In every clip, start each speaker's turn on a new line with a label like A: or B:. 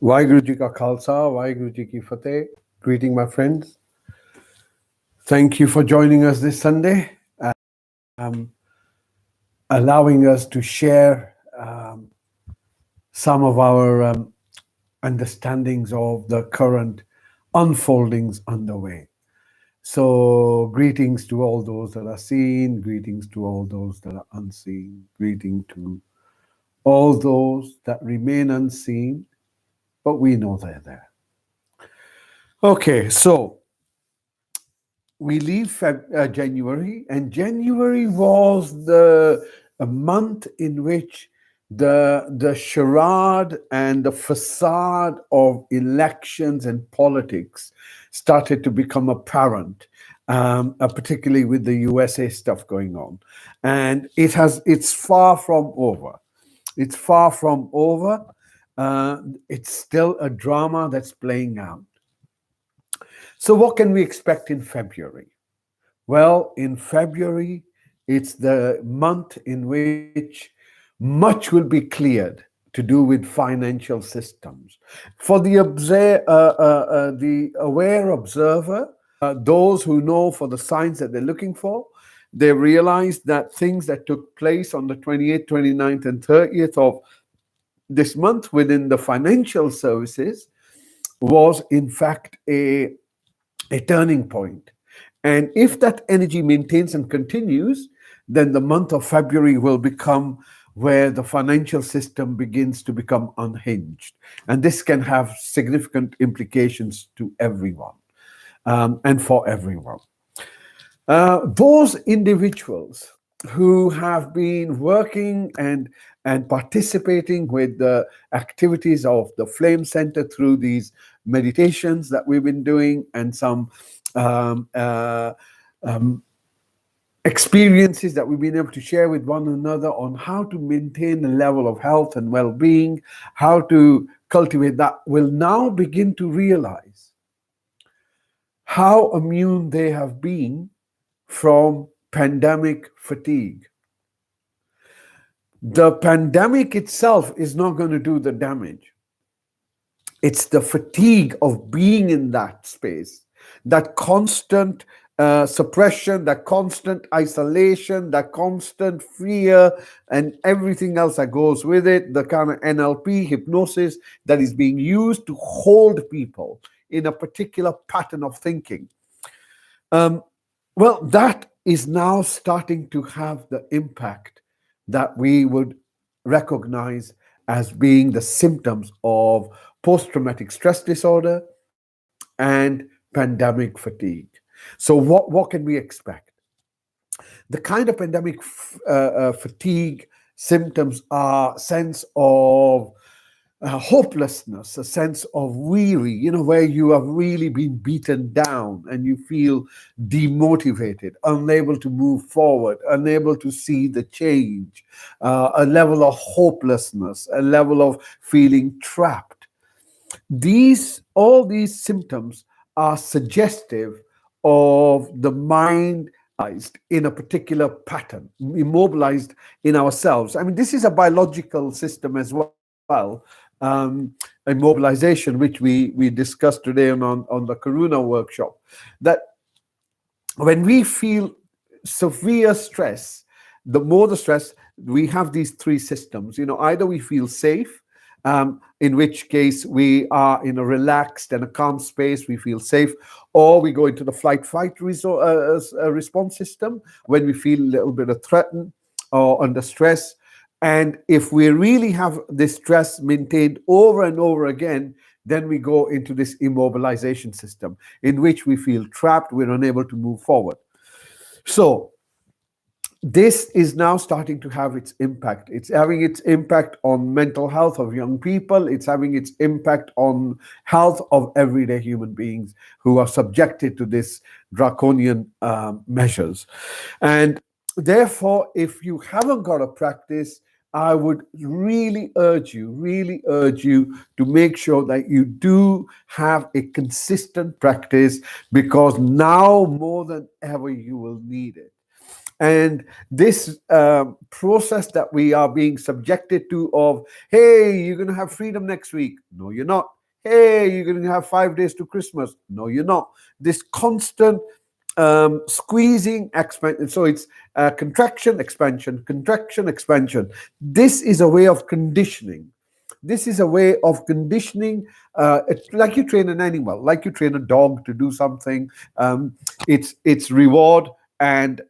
A: Waheguru Ji Ka Khalsa, Waheguru Ji Ki Fateh. Greeting, my friends. Thank you for joining us this Sunday, allowing us to share some of our understandings of the current unfoldings underway. So, greetings to all those that are seen, greetings to all those that are unseen, greeting to all those that remain unseen, but we know they're there. Okay, so we leave January, and January was a month in which the charade and the facade of elections and politics started to become apparent, particularly with the USA stuff going on, and it's far from over. It's far from over. It's still a drama that's playing out. So what can we expect in February? Well, in February, it's the month in which much will be cleared to do with financial systems. For the aware observer, those who know for the signs that they're looking for, they realize that things that took place on the 28th, 29th, and 30th of this month within the financial services was in fact a turning point. And if that energy maintains and continues, then the month of February will become where the financial system begins to become unhinged. And this can have significant implications to everyone and for everyone. Those individuals who have been working and participating with the activities of the Flame Center through these meditations that we've been doing and some experiences that we've been able to share with one another on how to maintain a level of health and well-being, how to cultivate that, will now begin to realize how immune they have been from pandemic fatigue. The pandemic itself is not going to do the damage. It's the fatigue of being in that space, that constant suppression, that constant isolation, that constant fear, and everything else that goes with it, the kind of NLP, hypnosis that is being used to hold people in a particular pattern of thinking. Well, that is now starting to have the impact that we would recognize as being the symptoms of post-traumatic stress disorder and pandemic fatigue. So what can we expect? The kind of pandemic fatigue symptoms are sense of hopelessness, a sense of weary, where you have really been beaten down and you feel demotivated, unable to move forward, unable to see the change, a level of hopelessness, a level of feeling trapped. All these symptoms are suggestive of the mind in a particular pattern, immobilized in ourselves. I mean, this is a biological system as well. Immobilization, which we discussed today on the Karuna workshop, that when we feel severe stress, the more the stress, we have these three systems. Either we feel safe, in which case we are in a relaxed and a calm space, we feel safe, or we go into the flight-fight response system when we feel a little bit of threatened or under stress. And if we really have this stress maintained over and over again, then we go into this immobilization system in which we feel trapped, we're unable to move forward. So this is now starting to have its impact. It's having its impact on mental health of young people. It's having its impact on health of everyday human beings who are subjected to this draconian measures. And therefore, if you haven't got a practice, I would really urge you to make sure that you do have a consistent practice, because now more than ever you will need it. And this process that we are being subjected to of, hey, you're going to have freedom next week. No, you're not. Hey, you're going to have 5 days to Christmas. No, you're not. This constant squeezing, expansion. So it's contraction, expansion, contraction, expansion. This is a way of conditioning. This is a way of conditioning. It's like you train an animal, like you train a dog to do something. It's reward and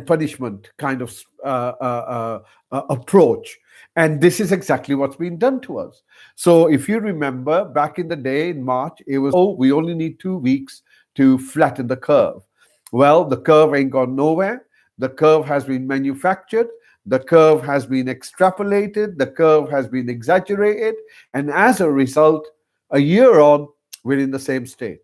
A: punishment kind of approach. And this is exactly what's been done to us. So if you remember back in the day in March, it was, oh, we only need 2 weeks to flatten the curve. Well, the curve ain't gone nowhere. The curve has been manufactured. The curve has been extrapolated. The curve has been exaggerated. And as a result, a year on, we're in the same state.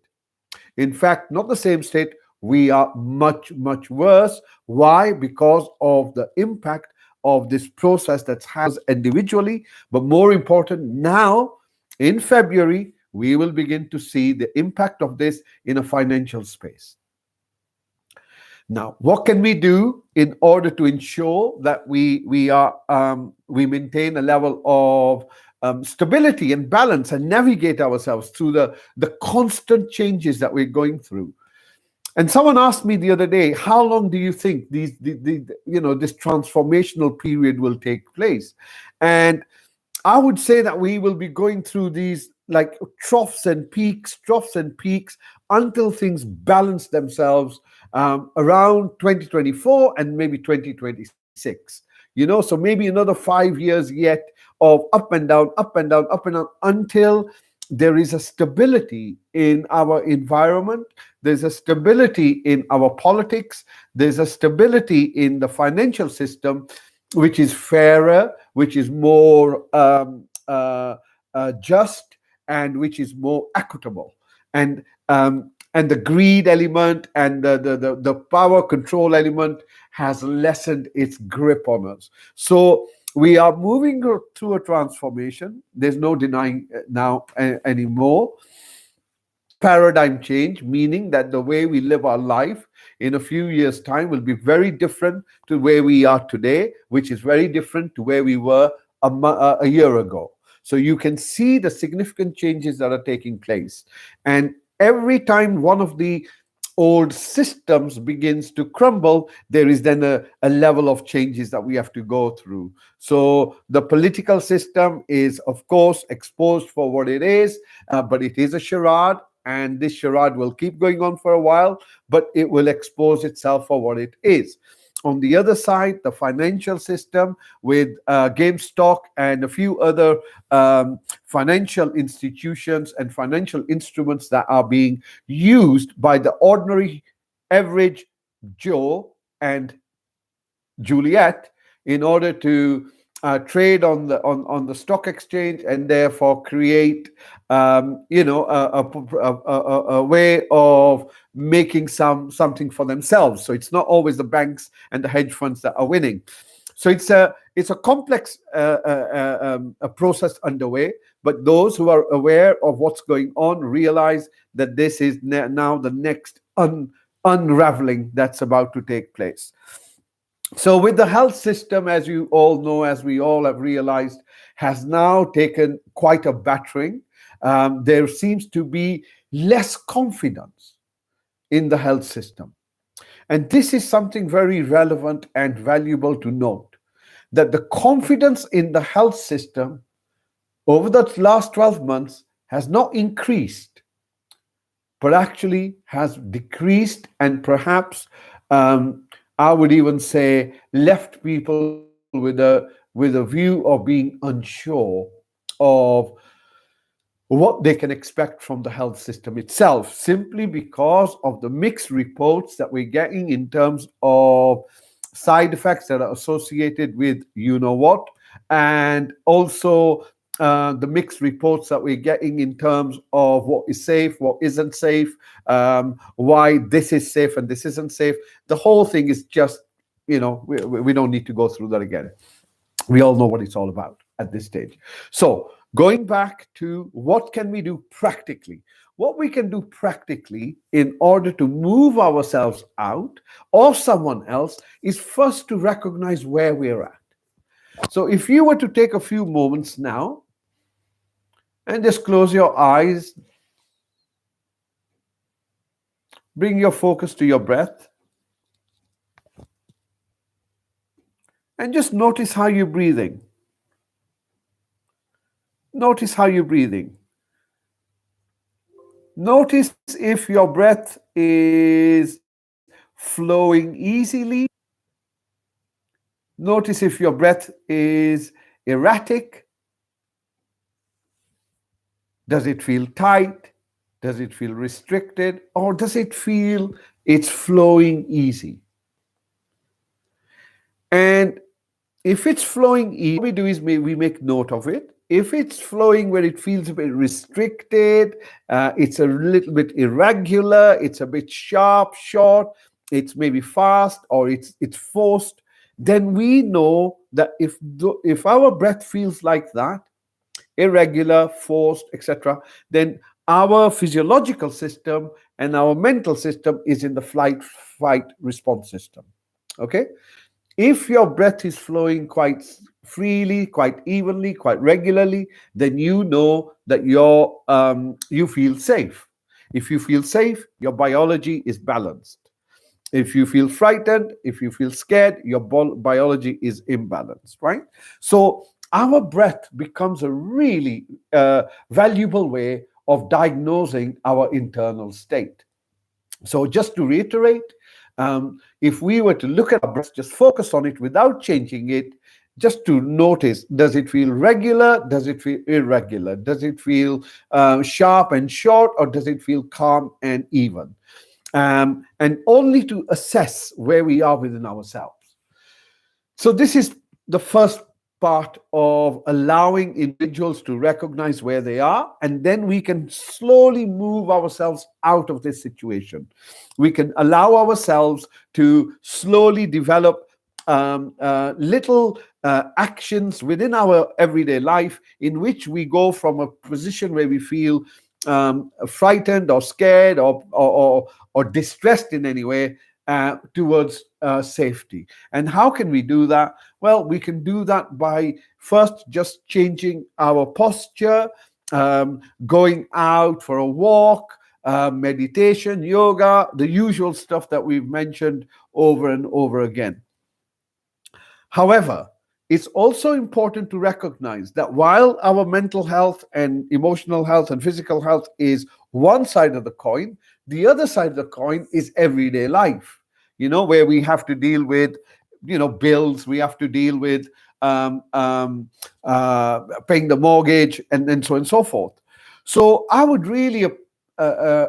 A: In fact, not the same state. We are much, much worse. Why? Because of the impact of this process that's has individually, but more important, now in February, we will begin to see the impact of this in a financial space. Now, what can we do in order to ensure that we maintain a level of stability and balance and navigate ourselves through the constant changes that we're going through? And someone asked me the other day, how long do you think this transformational period will take place? And I would say that we will be going through these like troughs and peaks until things balance themselves around 2024 and maybe 2026. So maybe another 5 years yet of up and down, up and down, up and down, until there is a stability in our environment. There's a stability in our politics. There's a stability in the financial system, which is fairer, which is more just, and which is more equitable. And the greed element and the power control element has lessened its grip on us. So we are moving through a transformation. There's no denying now anymore. Paradigm change, meaning that the way we live our life in a few years' time will be very different to where we are today, which is very different to where we were a year ago. So you can see the significant changes that are taking place. And every time one of the old systems begins to crumble, there is then a level of changes that we have to go through. So the political system is, of course, exposed for what it is, but it is a charade. And this charade will keep going on for a while, but it will expose itself for what it is. On the other side, the financial system with GameStop and a few other financial institutions and financial instruments that are being used by the ordinary average Joe and Juliet in order to trade on the stock exchange, and therefore create a way of making something for themselves. So it's not always the banks and the hedge funds that are winning. So it's a complex a process underway. But those who are aware of what's going on realize that this is now the next unraveling that's about to take place. So with the health system, as you all know, as we all have realized, has now taken quite a battering. There seems to be less confidence in the health system. And this is something very relevant and valuable to note, that the confidence in the health system over the last 12 months has not increased, but actually has decreased, and perhaps I would even say left people with a view of being unsure of what they can expect from the health system itself, simply because of the mixed reports that we're getting in terms of side effects that are associated with what, and also the mixed reports that we're getting in terms of what is safe, what isn't safe, why this is safe and this isn't safe. The whole thing is just, we don't need to go through that again. We all know what it's all about at this stage. So going back to what can we do practically? what we can do practically in order to move ourselves out or someone else is first to recognize where we're at. So if you were to take a few moments now and just close your eyes, bring your focus to your breath, and just notice how you're breathing. Notice how you're breathing. Notice if your breath is flowing easily. Notice if your breath is erratic. Does it feel tight? Does it feel restricted? Or does it feel it's flowing easy? And if it's flowing easy, what we do is we make note of it. If it's flowing where it feels a bit restricted, it's a little bit irregular, it's a bit sharp, short, it's maybe fast, or it's forced, then we know that if our breath feels like that, irregular, forced, etc., then our physiological system and our mental system is in the flight fight response system. Okay? If your breath is flowing quite freely, quite evenly, quite regularly, then you know that you feel safe. If you feel safe, your biology is balanced. If you feel frightened, if you feel scared, your biology is imbalanced, right? So our breath becomes a really valuable way of diagnosing our internal state. So just to reiterate, if we were to look at our breath, just focus on it without changing it, just to notice, does it feel regular? Does it feel irregular? Does it feel sharp and short, or does it feel calm and even? And only to assess where we are within ourselves. So this is the first part of allowing individuals to recognize where they are, and then we can slowly move ourselves out of this situation. We can allow ourselves to slowly develop little actions within our everyday life in which we go from a position where we feel frightened or scared or distressed in any way towards safety. And how can we do that? Well, we can do that by first just changing our posture, going out for a walk, meditation, yoga, the usual stuff that we've mentioned over and over again. However, it's also important to recognize that while our mental health and emotional health and physical health is one side of the coin, the other side of the coin is everyday life, where we have to deal with, bills, we have to deal with paying the mortgage and so on and so forth. So I would really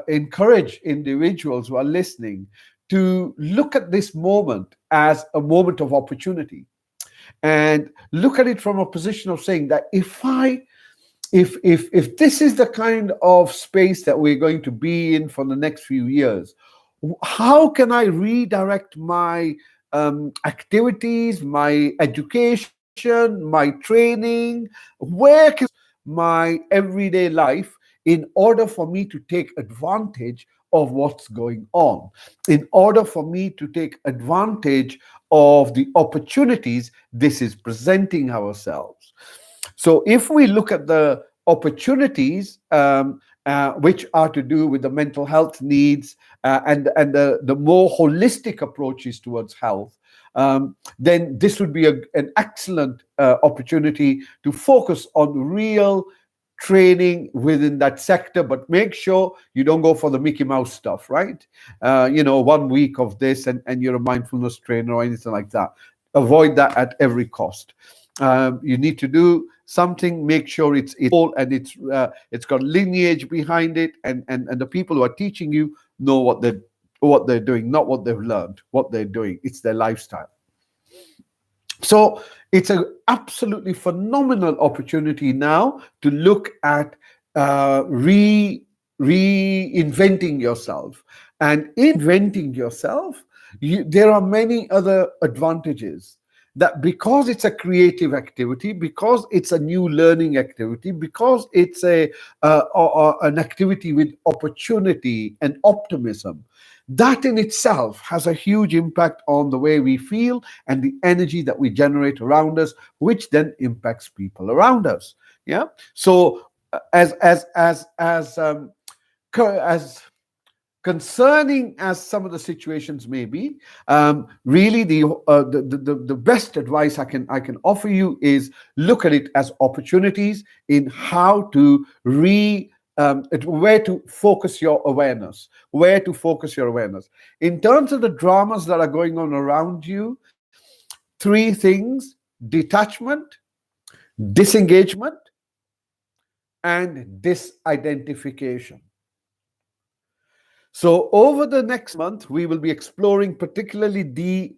A: encourage individuals who are listening to look at this moment as a moment of opportunity. And look at it from a position of saying that if this is the kind of space that we're going to be in for the next few years, how can I redirect my activities, my education, my training? Where can my everyday life in order for me to take advantage of what's going on, in order for me to take advantage of the opportunities this is presenting ourselves? So if we look at the opportunities which are to do with the mental health needs and the more holistic approaches towards health, then this would be an excellent opportunity to focus on real training within that sector, but make sure you don't go for the Mickey Mouse stuff, right? 1 week of this and you're a mindfulness trainer or anything like that. Avoid that at every cost. You need to do something, make sure it's all and it's got lineage behind it, and the people who are teaching you know what they're doing, not what they've learned, what they're doing. It's their lifestyle. So it's an absolutely phenomenal opportunity now to look at reinventing yourself. And inventing yourself, there are many other advantages. that because it's a creative activity, because it's a new learning activity, because it's an activity with opportunity and optimism, that in itself has a huge impact on the way we feel and the energy that we generate around us, which then impacts people around us. Yeah. So as concerning as some of the situations may be, really the best advice I can offer you is look at it as opportunities in how to where to focus your awareness, in terms of the dramas that are going on around you. Three things: detachment, disengagement, and disidentification. So, over the next month, we will be exploring particularly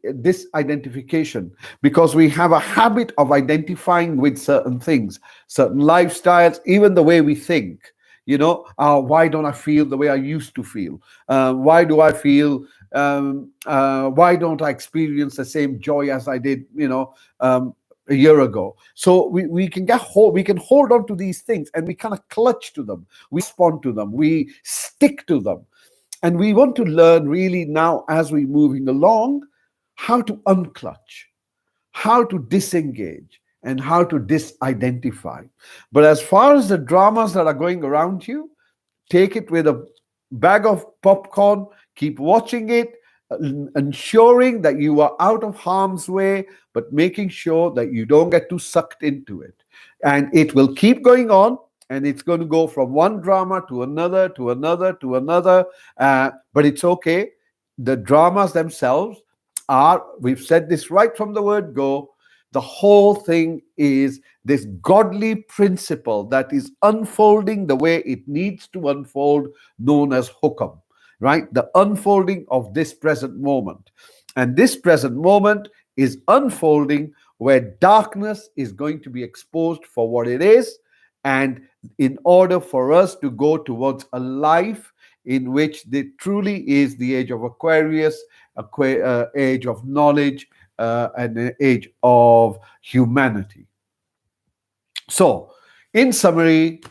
A: this identification, because we have a habit of identifying with certain things, certain lifestyles, even the way we think. Why don't I feel the way I used to feel? Why do I feel? Why don't I experience the same joy as I did? A year ago. So we can hold on to these things, and we kind of clutch to them. We respond to them. We stick to them. And we want to learn really now, as we're moving along, how to unclutch, how to disengage, and how to disidentify. But as far as the dramas that are going around you, take it with a bag of popcorn, keep watching it, ensuring that you are out of harm's way, but making sure that you don't get too sucked into it. And it will keep going on, and it's going to go from one drama to another, to another, to another. But it's okay. The dramas themselves are, we've said this right from the word go, the whole thing is this godly principle that is unfolding the way it needs to unfold, known as hukam, right? The unfolding of this present moment. And this present moment is unfolding where darkness is going to be exposed for what it is. And in order for us to go towards a life in which there truly is the age of Aquarius, age of knowledge, and an age of humanity. So, in summary,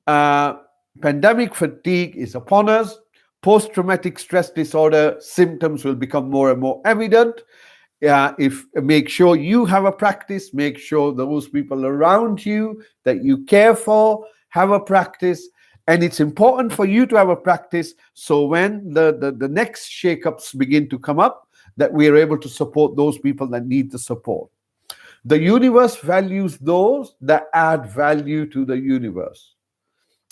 A: pandemic fatigue is upon us. Post-traumatic stress disorder symptoms will become more and more evident. If make sure you have a practice, make sure those people around you that you care for have a practice. And it's important for you to have a practice, so when the next shakeups begin to come up, that we are able to support those people that need the support. The universe values those that add value to the universe.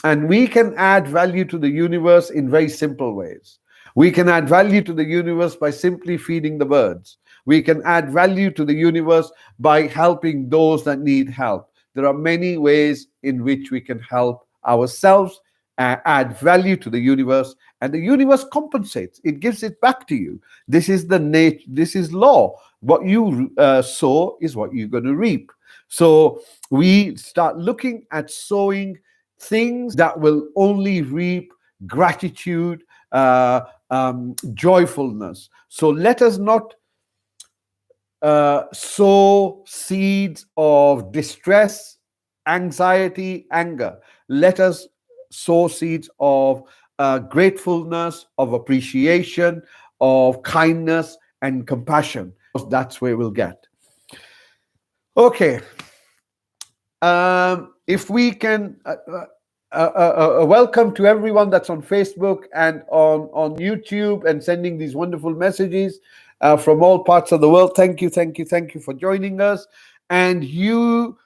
A: And we can add value to the universe in very simple ways. We can add value to the universe by simply feeding the birds. We can add value to the universe by helping those that need help. There are many ways in which we can help ourselves, add value to the universe, and the universe compensates. It gives it back to you. This is the nature. This is law. What you sow is what you're going to reap. So we start looking at sowing things that will only reap gratitude, joyfulness. So let us not sow seeds of distress, anxiety, anger. Let us sow seeds of gratefulness, of appreciation, of kindness and compassion. That's where we'll get. Okay. If we can, welcome to everyone that's on Facebook and on YouTube and sending these wonderful messages from all parts of the world. Thank you for joining us. And your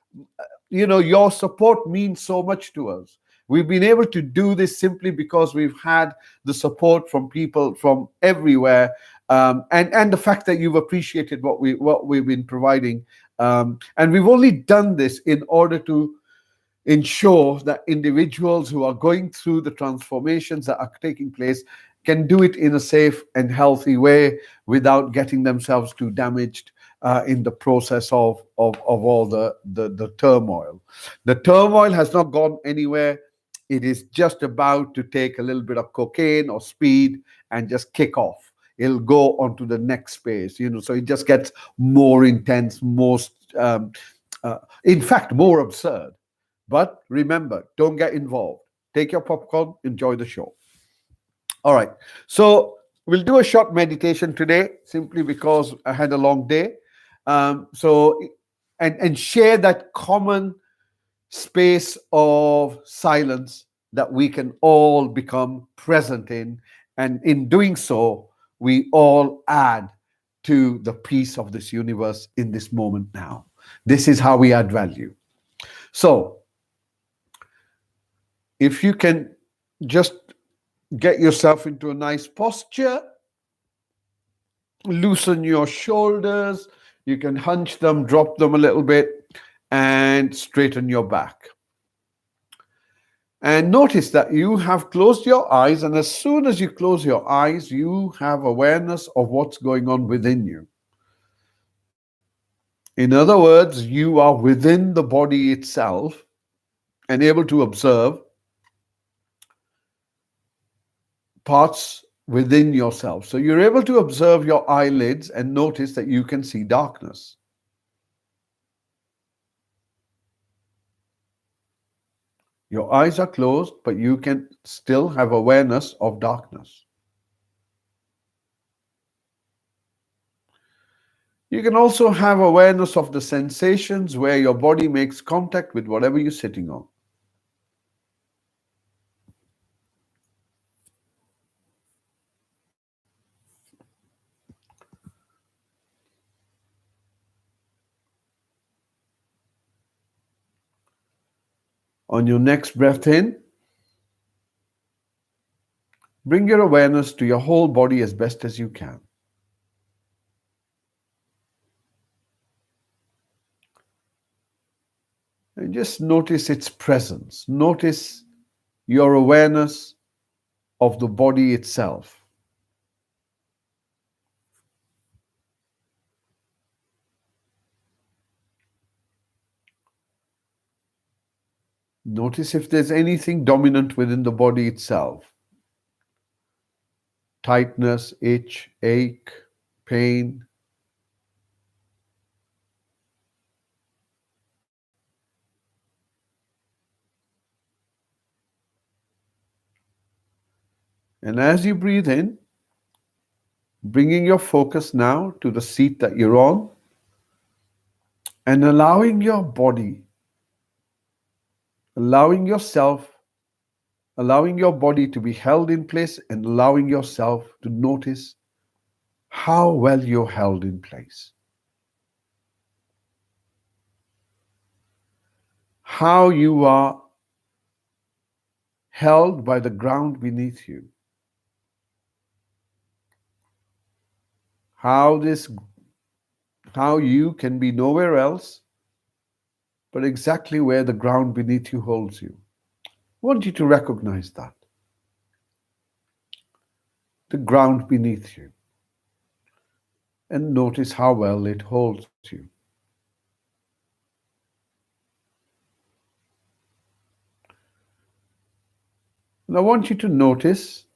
A: support means so much to us. We've been able to do this simply because we've had the support from people from everywhere, and the fact that you've appreciated what we've been providing. And we've only done this in order to ensure that individuals who are going through the transformations that are taking place can do it in a safe and healthy way without getting themselves too damaged in the process of all the turmoil. The turmoil has not gone anywhere. It is just about to take a little bit of cocaine or speed and just kick off. it'll go on to the next phase. So it just gets more intense, in fact, more absurd. But remember, don't get involved. Take your popcorn, enjoy the show. All right. So we'll do a short meditation today, simply because I had a long day. And share that common space of silence that we can all become present in. And in doing so, we all add to the peace of this universe in this moment now. This is how we add value. So, if you can just get yourself into a nice posture, loosen your shoulders, you can hunch them, drop them a little bit, and straighten your back. And notice that you have closed your eyes, and as soon as you close your eyes, you have awareness of what's going on within you. In other words, you are within the body itself and able to observe parts within yourself. So you're able to observe your eyelids and notice that you can see darkness. Your eyes are closed, but you can still have awareness of darkness. You can also have awareness of the sensations where your body makes contact with whatever you're sitting on. On your next breath in, bring your awareness to your whole body as best as you can. And just notice its presence. Notice your awareness of the body itself. Notice if there's anything dominant within the body itself. Tightness, itch, ache, pain. And as you breathe in, bringing your focus now to the seat that you're on and allowing your body, allowing yourself, allowing your body to be held in place and allowing yourself to notice how well you're held in place. How you are held by the ground beneath you. How you can be nowhere else but exactly where the ground beneath you holds you. I want you to recognize that. The ground beneath you. And notice how well it holds you. And I want you to notice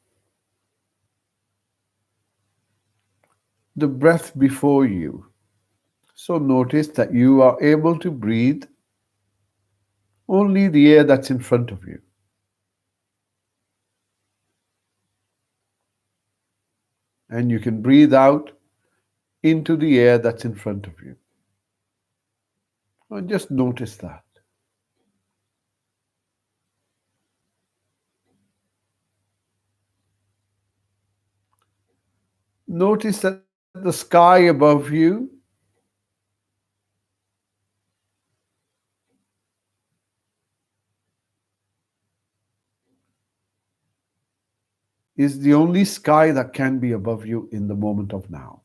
A: the breath before you. So notice that you are able to breathe only the air that's in front of you. And you can breathe out into the air that's in front of you. And just notice that. Notice that the sky above you is the only sky that can be above you in the moment of now.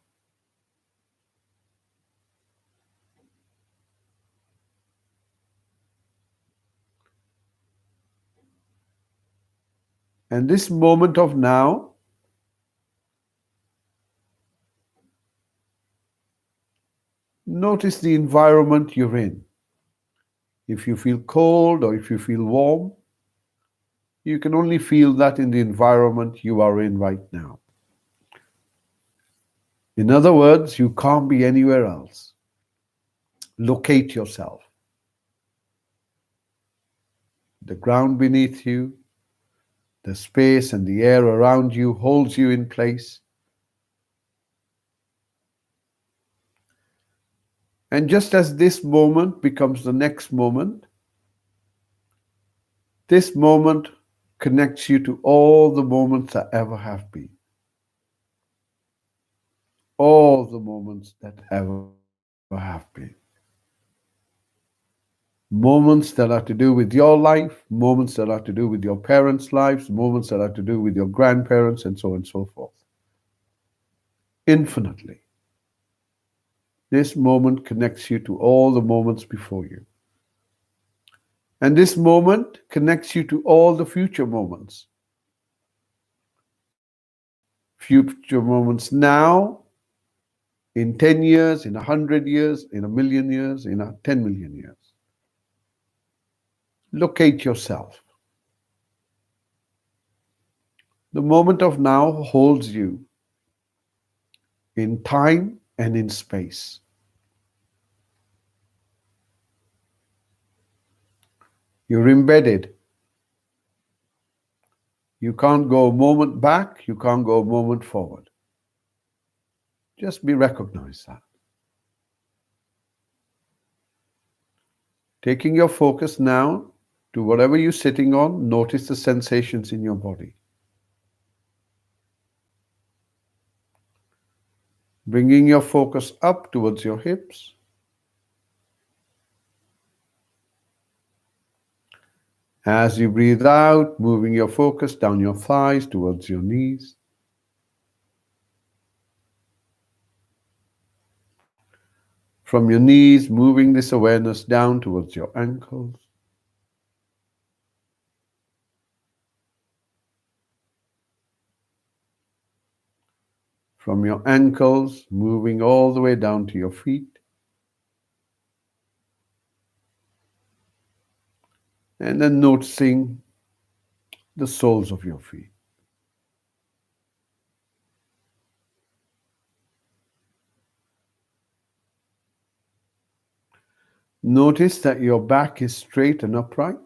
A: And this moment of now notice the environment you're in. If you feel cold or if you feel warm, you can only feel that in the environment you are in right now. In other words, you can't be anywhere else. Locate yourself. The ground beneath you, the space and the air around you holds you in place. And just as this moment becomes the next moment, this moment connects you to all the moments that ever have been. All the moments that ever have been. Moments that are to do with your life, moments that are to do with your parents' lives, moments that are to do with your grandparents, and so on and so forth. Infinitely. This moment connects you to all the moments before you. And this moment connects you to all the future moments. Future moments now, in 10 years, in 100 years, in 1,000,000 years, in 10 million years. Locate yourself. The moment of now holds you in time and in space. You're embedded. You can't go a moment back, you can't go a moment forward. Just be recognized that. Taking your focus now to whatever you're sitting on, notice the sensations in your body. Bringing your focus up towards your hips. As you breathe out, moving your focus down your thighs towards your knees. From your knees, moving this awareness down towards your ankles. From your ankles, moving all the way down to your feet. And then noticing the soles of your feet. Notice that your back is straight and upright.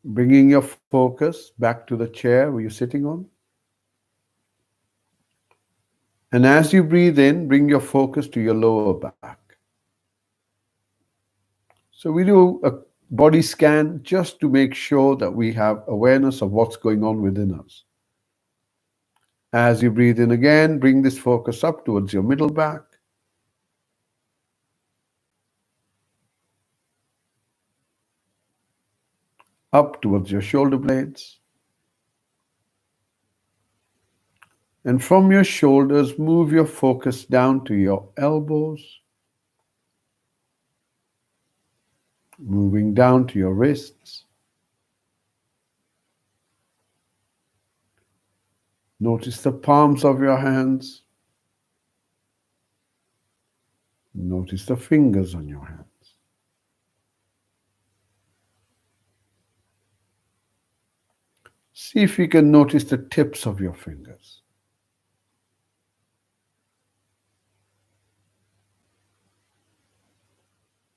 A: Bringing your focus back to the chair where you're sitting on. And as you breathe in, bring your focus to your lower back. So we do a body scan just to make sure that we have awareness of what's going on within us. As you breathe in again, bring this focus up towards your middle back. Up towards your shoulder blades. And from your shoulders, move your focus down to your elbows. Moving down to your wrists. Notice the palms of your hands. Notice the fingers on your hands. See if you can notice the tips of your fingers.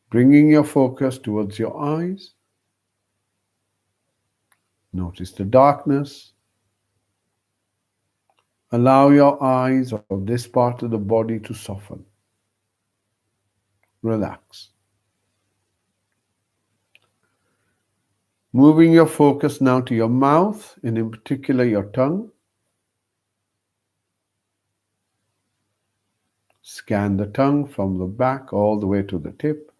A: Bringing your focus towards your eyes. Notice the darkness. Allow your eyes of this part of the body to soften. Relax. Moving your focus now to your mouth, and in particular your tongue. Scan the tongue from the back all the way to the tip.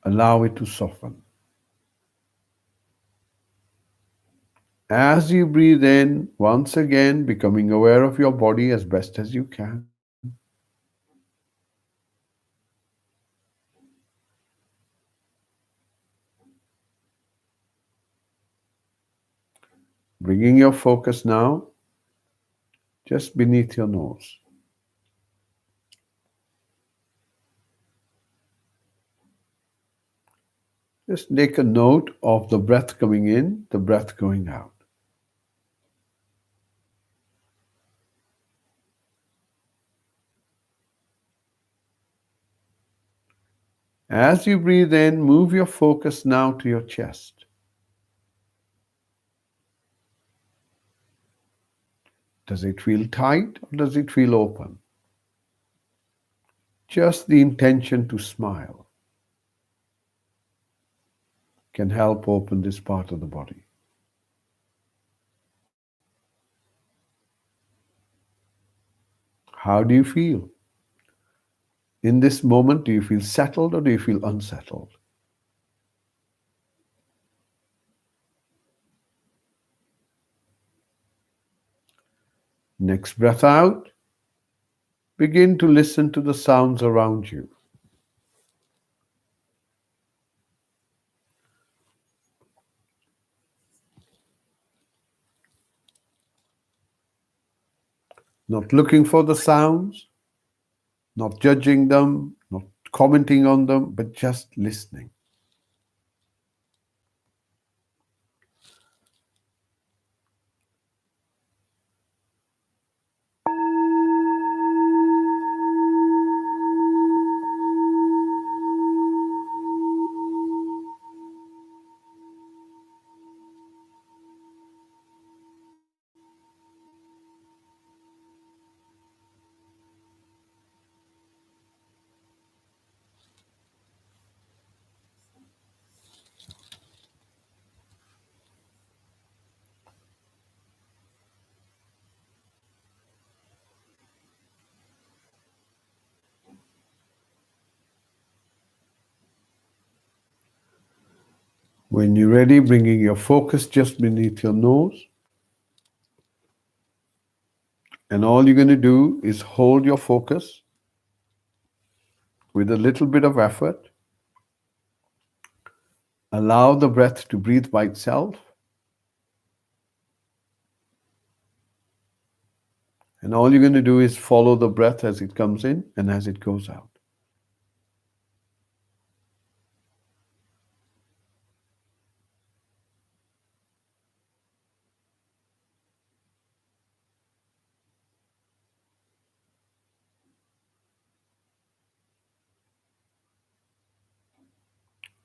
A: Allow it to soften. As you breathe in, once again, becoming aware of your body as best as you can. Bringing your focus now just beneath your nose. Just make a note of the breath coming in, the breath going out. As you breathe in, move your focus now to your chest. Does it feel tight or does it feel open? Just the intention to smile can help open this part of the body. How do you feel? In this moment, do you feel settled or do you feel unsettled? Next breath out, begin to listen to the sounds around you. Not looking for the sounds, not judging them, not commenting on them, but just listening. When you're ready, bringing your focus just beneath your nose. And all you're going to do is hold your focus with a little bit of effort. Allow the breath to breathe by itself. And all you're going to do is follow the breath as it comes in and as it goes out.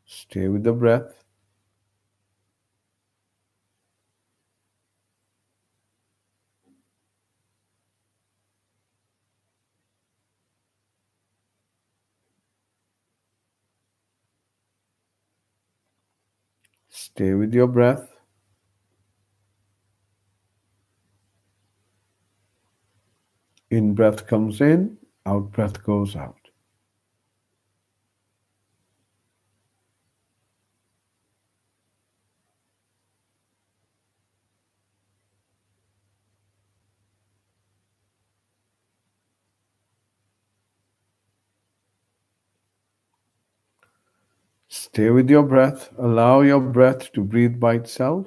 A: Stay with the breath. Stay with your breath. In breath comes in, out breath goes out. Stay with your breath. Allow your breath to breathe by itself.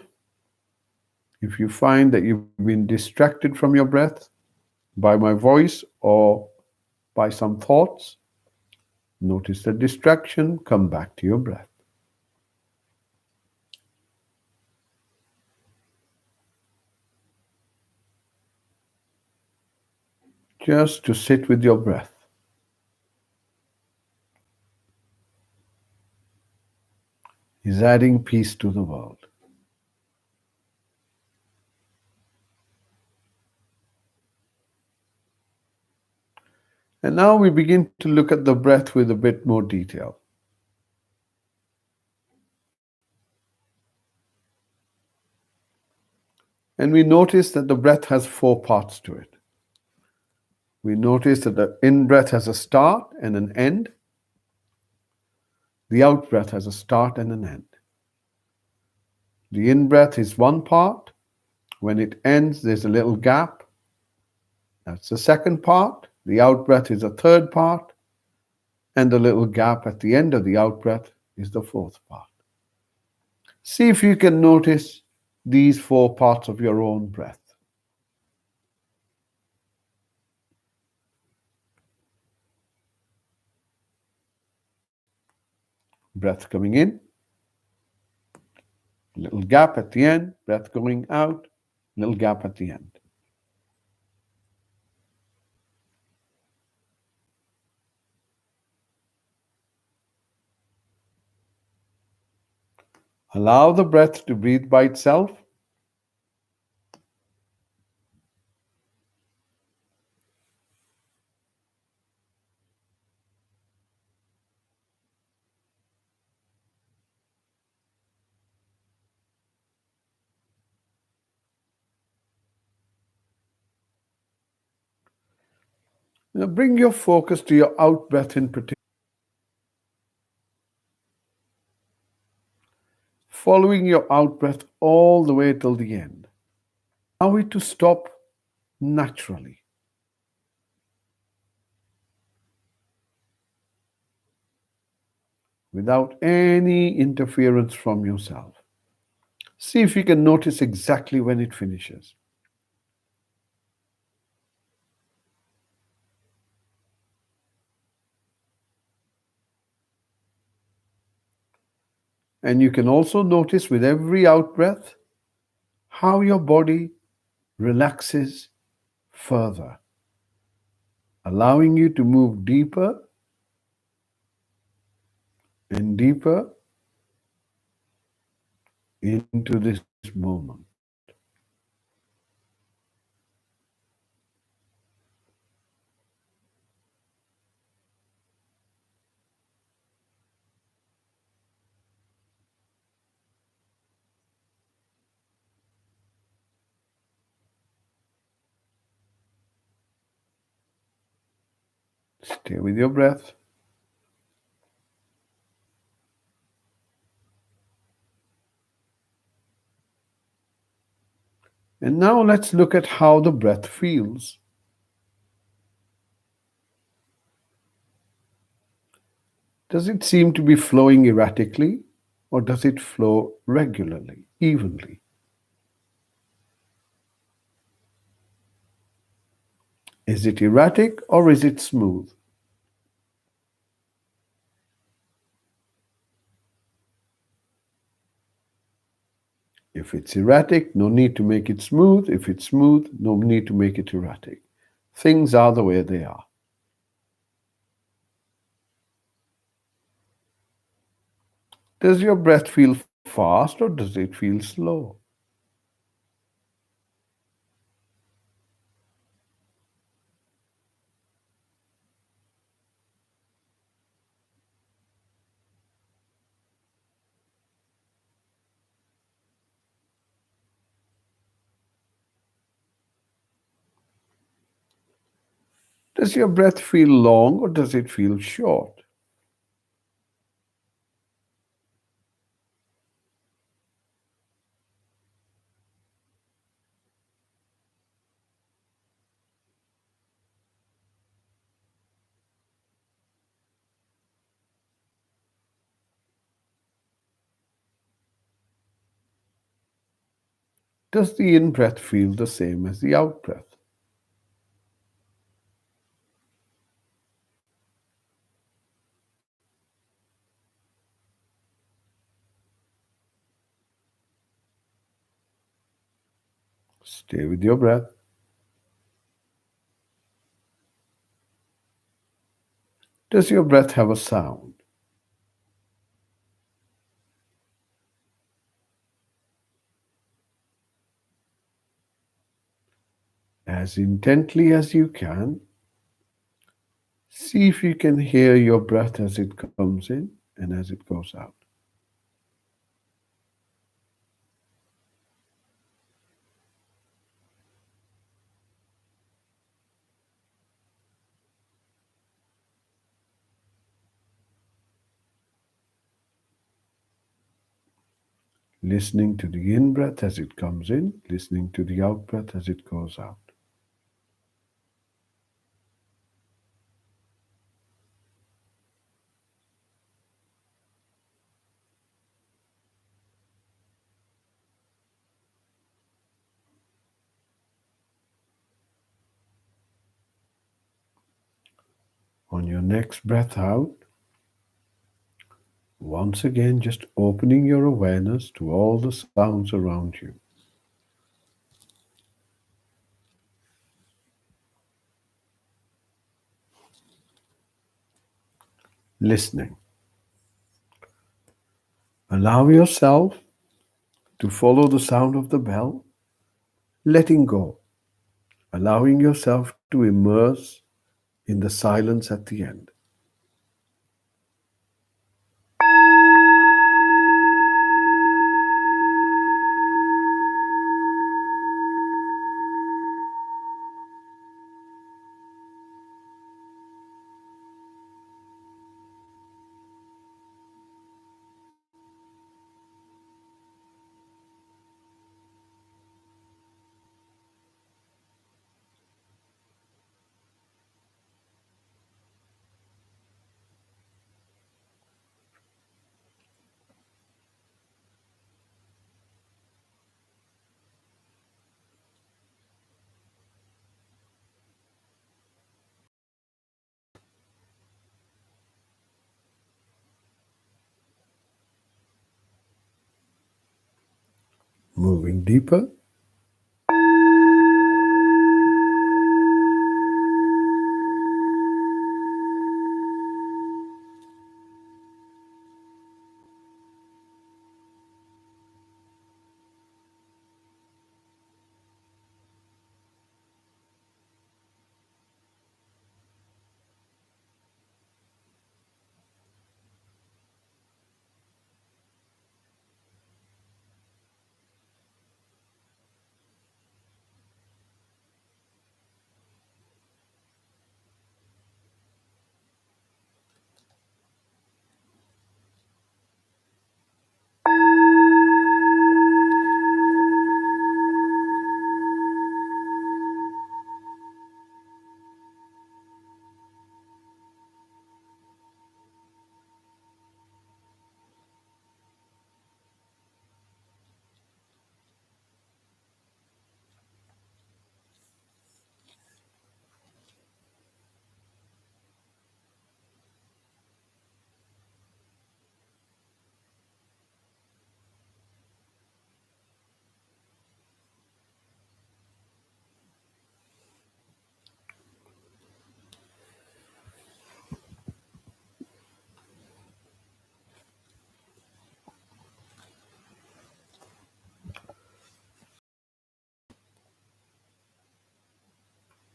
A: If you find that you've been distracted from your breath by my voice or by some thoughts, notice the distraction, come back to your breath. Just to sit with your breath is adding peace to the world. And now we begin to look at the breath with a bit more detail. And we notice that the breath has 4 parts to it. We notice that the in-breath has a start and an end. The out-breath has a start and an end. The in-breath is one part. When it ends, there's a little gap. That's the second part. The out-breath is a third part. And the little gap at the end of the out-breath is the fourth part. See if you can notice these 4 parts of your own breath. Breath coming in, little gap at the end, breath going out, little gap at the end. Allow the breath to breathe by itself. Now bring your focus to your out breath in particular, following your out breath all the way till the end. Allow it to stop naturally, without any interference from yourself. See if you can notice exactly when it finishes. And you can also notice with every out breath how your body relaxes further, allowing you to move deeper and deeper into this moment. Stay with your breath. And now let's look at how the breath feels. Does it seem to be flowing erratically, or does it flow regularly, evenly? Is it erratic or is it smooth? If it's erratic, no need to make it smooth. If it's smooth, no need to make it erratic. Things are the way they are. Does your breath feel fast or does it feel slow? Does your breath feel long or does it feel short? Does the in breath feel the same as the out breath? Stay with your breath. Does your breath have a sound? As intently as you can, see if you can hear your breath as it comes in and as it goes out. Listening to the in breath as it comes in, listening to the out breath as it goes out. On your next breath out, once again, just opening your awareness to all the sounds around you. Listening. Allow yourself to follow the sound of the bell, letting go, allowing yourself to immerse in the silence at the end. Moving deeper,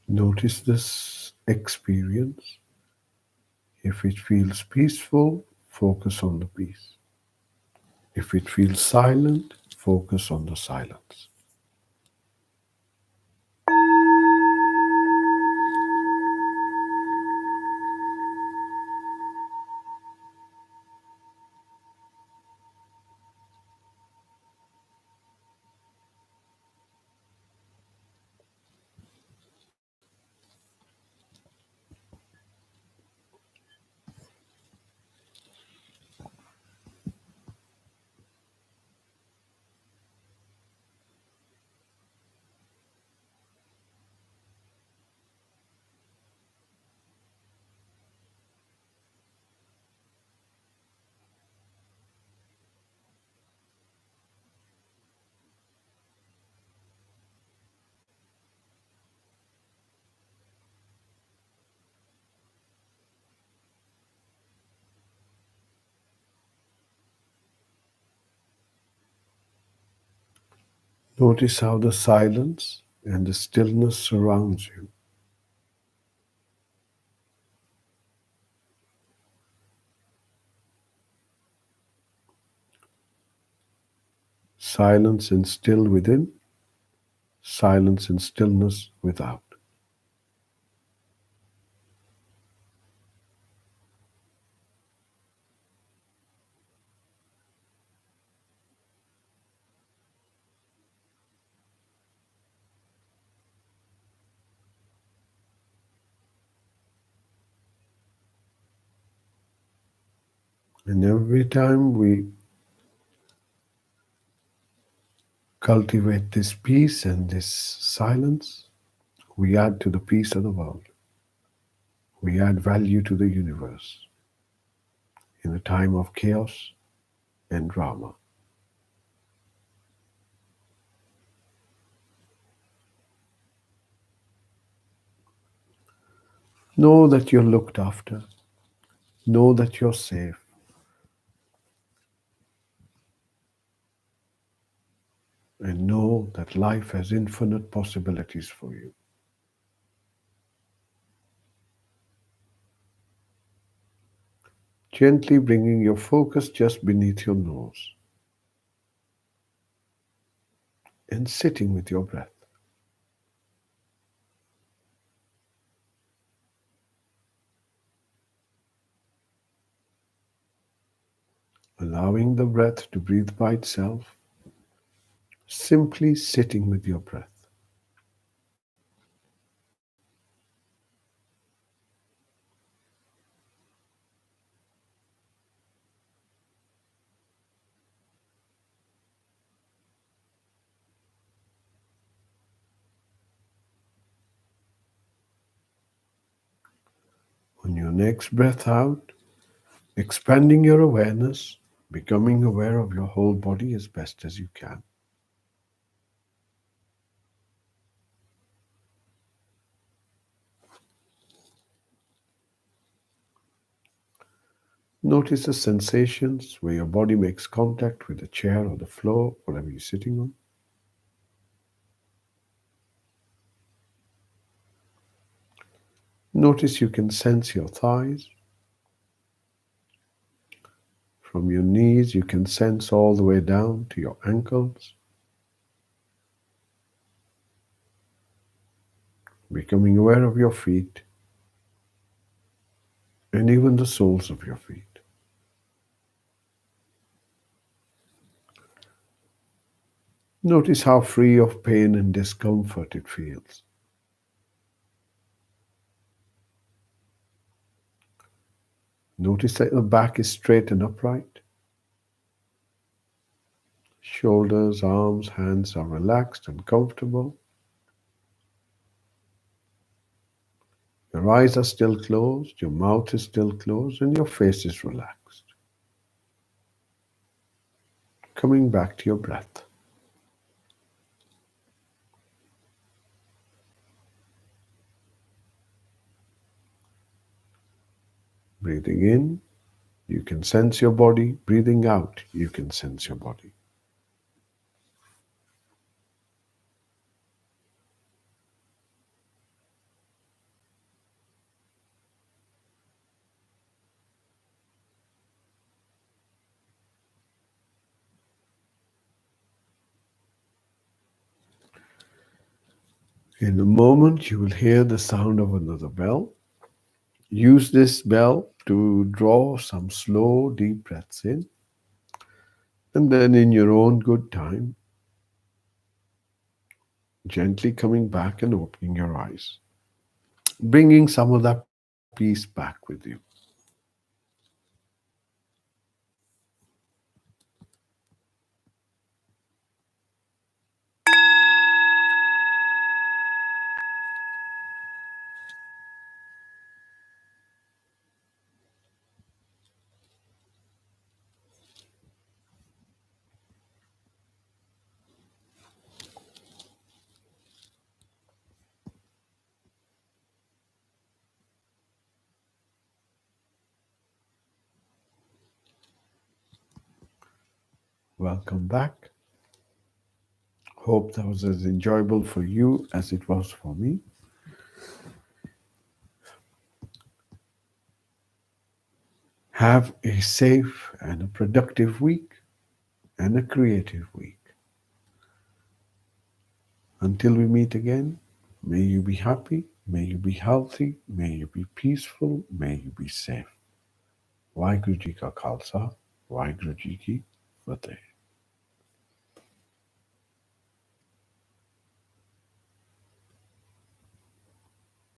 A: notice this experience. If it feels peaceful, focus on the peace. If it feels silent, focus on the silence. Notice how the silence and the stillness surrounds you. Silence and still within, silence and stillness without. And every time we cultivate this peace and this silence, we add to the peace of the world. We add value to the universe in a time of chaos and drama. Know that you're looked after. Know that you're safe. and know that life has infinite possibilities for you. Gently bringing your focus just beneath your nose and sitting with your breath, allowing the breath to breathe by itself, simply sitting with your breath. On your next breath out, expanding your awareness, becoming aware of your whole body as best as you can. Notice the sensations where your body makes contact with the chair or the floor, whatever you're sitting on. Notice you can sense your thighs. From your knees, you can sense all the way down to your ankles, becoming aware of your feet and even the soles of your feet. Notice how free of pain and discomfort it feels. Notice that the back is straight and upright. Shoulders, arms, hands are relaxed and comfortable. Your eyes are still closed, your mouth is still closed, and your face is relaxed. Coming back to your breath. Breathing in, you can sense your body. Breathing out, you can sense your body. In a moment, you will hear the sound of another bell. Use this bell to draw some slow, deep breaths in, and then in your own good time, gently coming back and opening your eyes, bringing some of that peace back with you. Welcome back. Hope that was as enjoyable for you as it was for me. Have a safe and a productive week and a creative week. Until we meet again, may you be happy, may you be healthy, may you be peaceful, may you be safe. Waheguru Ji Ka Khalsa, Waheguru Ji Ki Fateh.